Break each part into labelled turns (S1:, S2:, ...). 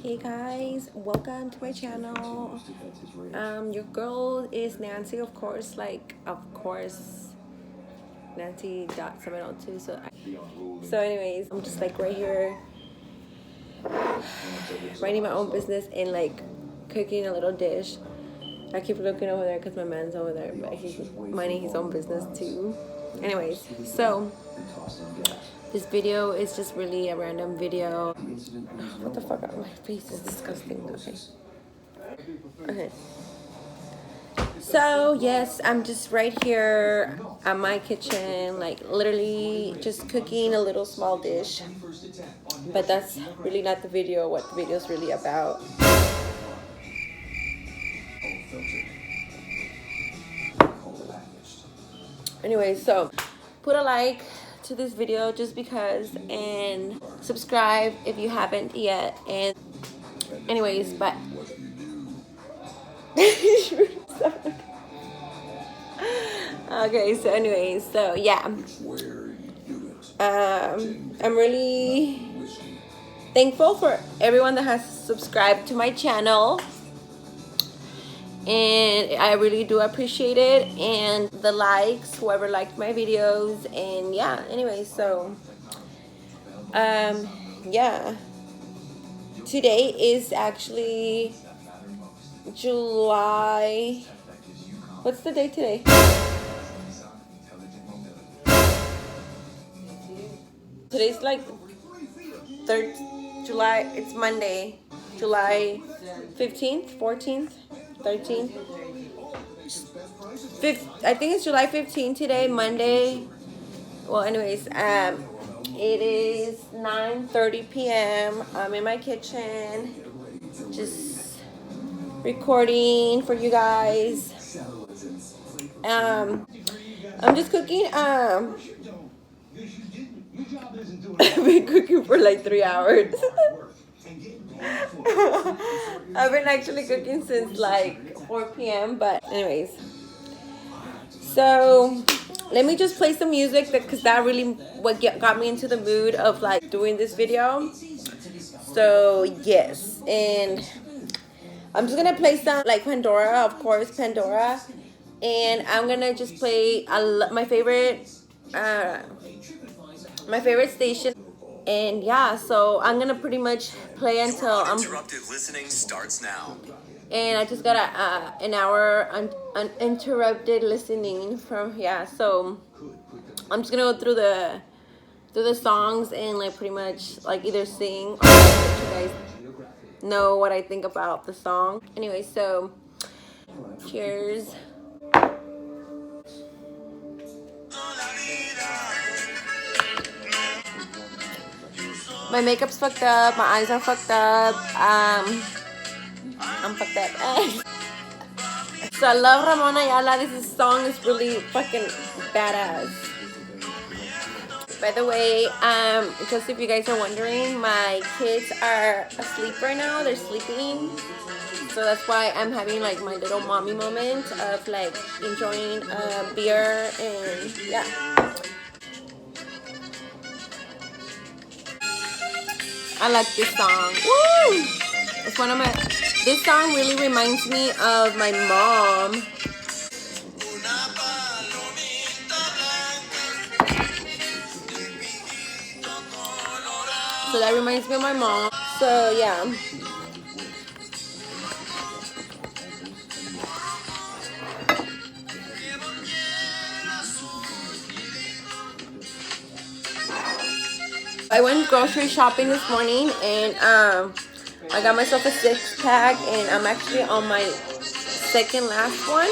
S1: Hey guys, welcome to my channel. Your girl is Nancy, of course, Nancy.702. So anyways, I'm just like right here minding my own business and like cooking a little dish. I keep looking over there because my man's over there, but he's minding his own business too. Anyways, so this video is just really a random video. What the fuck? My face is disgusting. Okay. So yes, I'm just right here at my kitchen, like literally just cooking a little small dish. But that's really not the video. What the video is really about. Anyway, so put a like to this video just because, and subscribe if you haven't yet. And anyways, but okay, so anyways, so yeah, I'm really thankful for everyone that has subscribed to my channel, and I really do appreciate it, and the likes, whoever liked my videos. And yeah, anyway, so yeah, today is actually July, what's the date today? Today's like 3rd July, it's Monday, July 15th, 14th, 13th, 5th, I think it's July 15th today, Monday. Well, anyways, it is 9:30 p.m. I'm in my kitchen, just recording for you guys. I'm just cooking. I've been cooking for like 3 hours. I've been actually cooking since like 4 p.m. But anyways, so let me just play some music because that really what got me into the mood of like doing this video. So yes, and I'm just gonna play some like Pandora, of course, Pandora, and I'm gonna just play my favorite station. And yeah, so I'm gonna pretty much play until
S2: uninterrupted listening starts now.
S1: And I just got an hour uninterrupted listening from, yeah. So I'm just gonna go through the songs and like pretty much like either sing or let you guys know what I think about the song. Anyway, so cheers. My makeup's fucked up. My eyes are fucked up. I'm fucked up. So I love Ramon Ayala. This song is really fucking badass. By the way, just if you guys are wondering, my kids are asleep right now. They're sleeping. So that's why I'm having like my little mommy moment of like enjoying beer and yeah. I like this song. Woo! It's one of my. This song really reminds me of my mom. So that reminds me of my mom. So yeah. I went grocery shopping this morning and I got myself a 6-pack and I'm actually on my second last one.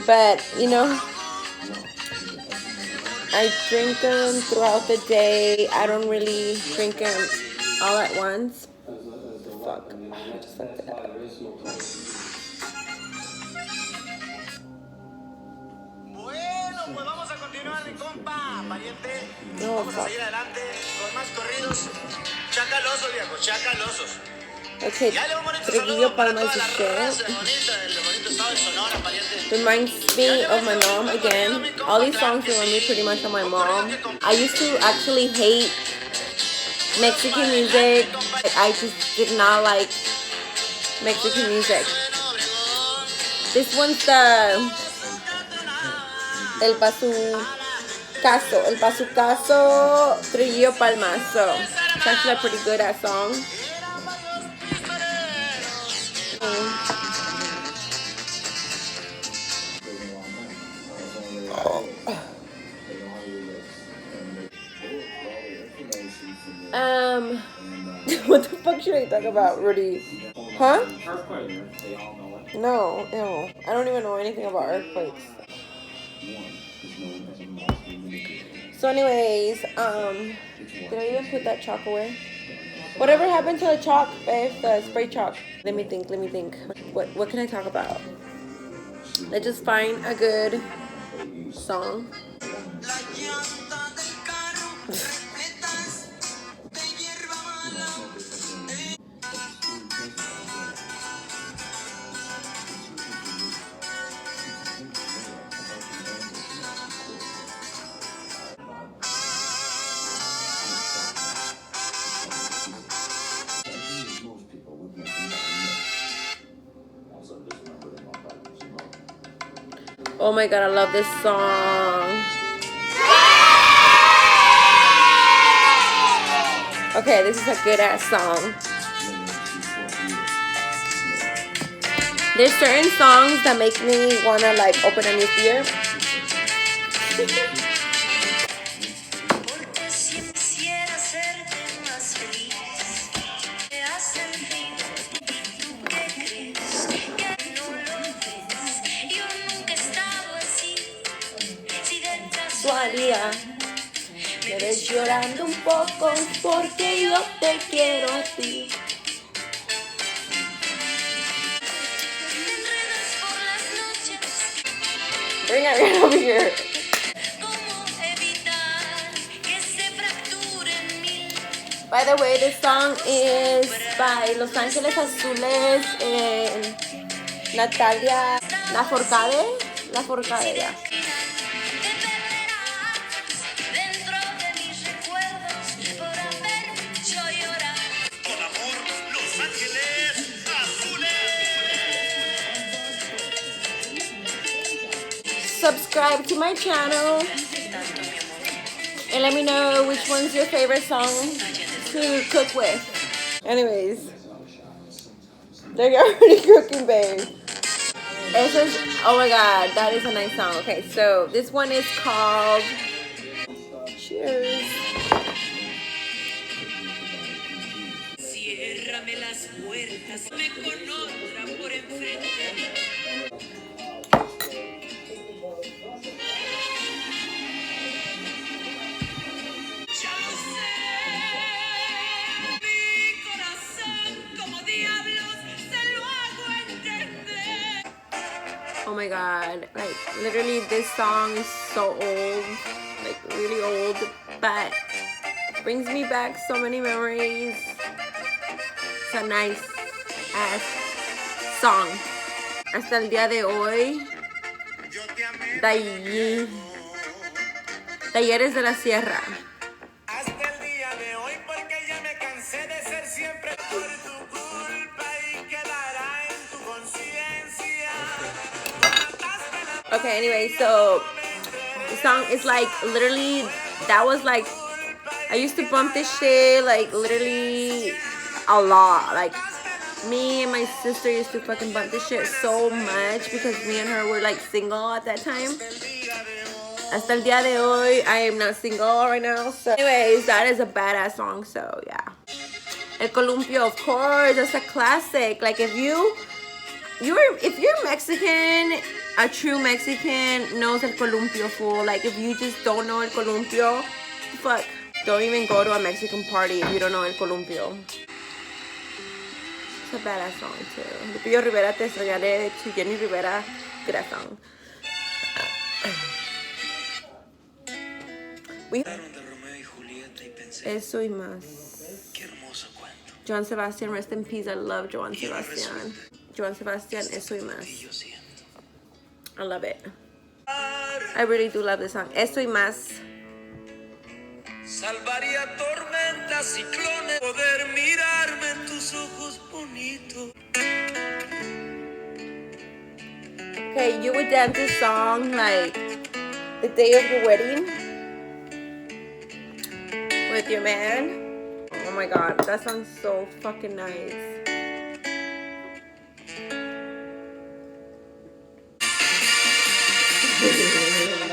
S1: But you know, I drink them throughout the day. I don't really drink them all at once. Fuck. I just fucked it up. No, fuck. Okay, Trujillo Palmas is shit. Reminds me of my mom again. All these songs remind me pretty much of my mom. I used to actually hate Mexican music. I just did not like Mexican music. This one's El Bazucazo Trillo Palmazo. It's actually a pretty good ass song. What the fuck should I talk about, Rudy? Huh? No, ew. I don't even know anything about earthquakes. So anyways, did I even put that chalk away? Whatever happened to the chalk, babe? The spray chalk. Let me think. What can I talk about? Let's just find a good song. Oh my god, I love this song. Okay, this is a good ass song. There's certain songs that make me wanna like open a new beer. Me ves llorando un poco porque yo te quiero a ti. Bring it right over here. By the way, this song is by Los Ángeles Azules and Natalia Lafourcade, yeah. Subscribe to my channel and let me know which one's your favorite song to cook with. Anyways, they're already cooking, babe. Oh my god, that is a nice song. Okay, so this one is called Cheers. Oh my god, like literally this song is so old, like really old, but brings me back so many memories. It's a nice ass song. Hasta el día de hoy, Talleres de la Sierra. Okay, anyway, so the song is like literally, that was like, I used to bump this shit like literally a lot. Like me and my sister used to fucking bump this shit so much because me and her were like single at that time. Hasta el día de hoy, I am not single right now. So anyways, that is a badass song, so yeah. El Columpio, of course, that's a classic. Like if you're Mexican, a true Mexican knows El Columpio, fool. Like if you just don't know El Columpio, fuck, don't even go to a Mexican party if you don't know El Columpio. It's a badass song too. Lupillo Rivera, Te Extrañaré, to Jenny Rivera, good ass song. Eso y más. Joan Sebastian, rest in peace. I love Joan Sebastian. Joan Sebastian, Eso y más. I love it. I really do love this song. Eso y más. Salvaría tormenta.
S3: ciclones, poder mirarme en tus ojos bonitos.
S1: Okay, you would dance this song like the day of your wedding with your man. Oh my god, that sounds so fucking nice.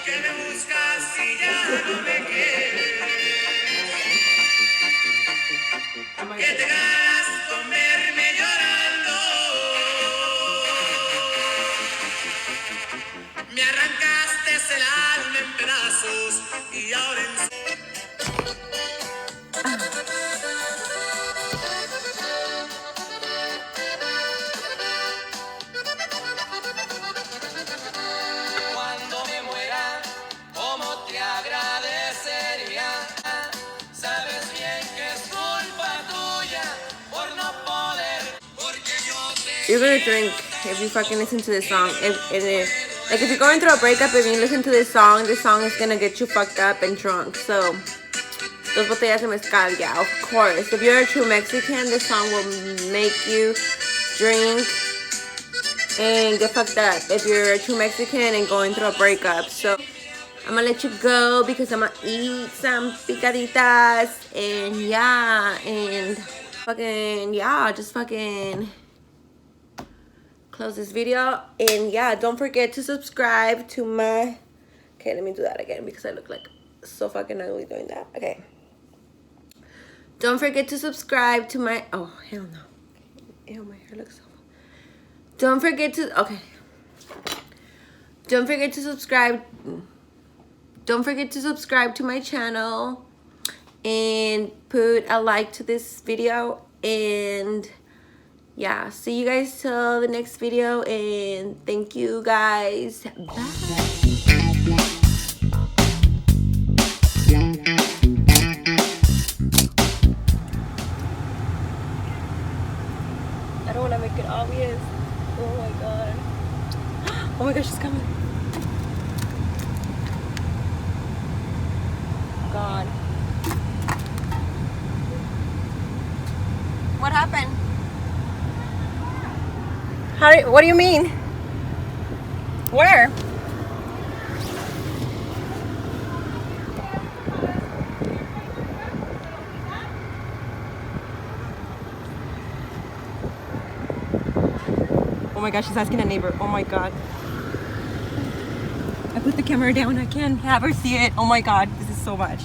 S3: Que me buscas y ya no me quieres. Que te ganas con verme llorando. Me arrancaste el alma en pedazos y ahora en... Cuando me muera, ¿cómo te agradecería? Sabes bien que es culpa tuya por no poder, porque yo te...
S1: You're gonna drink if you fucking listen to this song. Like if you're going through a breakup and you listen to this song is gonna get you fucked up and drunk. So, dos botellas de mezcal, yeah, of course. If you're a true Mexican, this song will make you drink and get fucked up. If you're a true Mexican and going through a breakup. So, I'm gonna let you go because I'm gonna eat some picaditas and yeah, and fucking, yeah, just fucking close this video. And yeah, don't forget to subscribe to my... Okay, let me do that again because I look like so fucking ugly doing that. Okay. Don't forget to subscribe to my... Oh, hell no. Ew, my hair looks so... Don't forget to... Okay. Don't forget to subscribe... Don't forget to subscribe to my channel and put a like to this video. And yeah, see you guys till the next video. And thank you guys. Bye. I don't want to make it obvious. Oh my god. Oh my gosh, she's coming. God. What happened? What do you mean? Where? Oh my gosh, she's asking a neighbor. Oh my god. I put the camera down. I can't have her see it. Oh my god, this is so much.